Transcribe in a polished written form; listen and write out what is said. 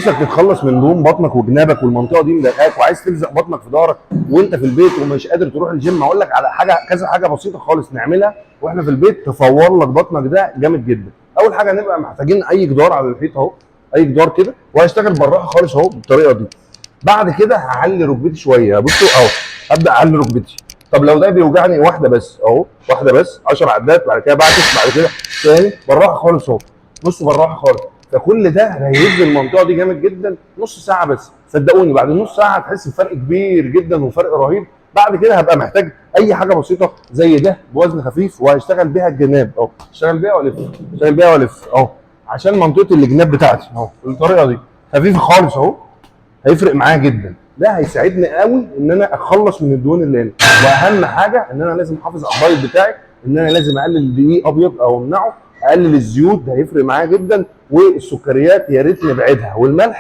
نفسك تتخلص من دهون بطنك وجنابك والمنطقه دي مضايقاك وعايز تلزق بطنك في ظهرك وانت في البيت ومش قادر تروح الجيم، هقول لك على حاجه، كذا حاجه بسيطه خالص نعملها واحنا في البيت تفور لك بطنك ده جامد جدا. اول حاجه نبقى محتاجين اي جدار على الحيط اهو، اي جدار كده، وهشتغل بالراحه خالص اهو بالطريقه دي. بعد كده هعلي ركبتي شويه، بصوا اهو، ابدا اعلي ركبتي. طب لو ده بيوجعني واحده بس اهو، واحده بس 10 عدات، بعد كده بعكس، بعد كده تاني بالراحه خالص اهو، بصوا بالراحه خالص. فكل ده هيهز المنطقه دي جامد جدا. نص ساعه بس، صدقوني بعد نص ساعه هتحس بفرق كبير جدا وفرق رهيب. بعد كده هبقى محتاج اي حاجه بسيطه زي ده بوزن خفيف، وهشتغل بيها الجناب اهو، اشتغل بيها والف، اشتغل بيها والف اهو، عشان منطقه الجناب بتاعتي اهو بالطريقه دي خفيفه خالص اهو. هيفرق معايا جدا، ده هيساعدني قوي ان انا اتخلص من الدهون اللي هنا. واهم حاجه ان انا لازم احافظ على الدايت بتاعي، ان انا لازم اقلل الدقيق ابيض او امنعه، اقلل الزيوت، ده هيفرق معايا جدا، والسكريات يا ريت نبعدها، والملح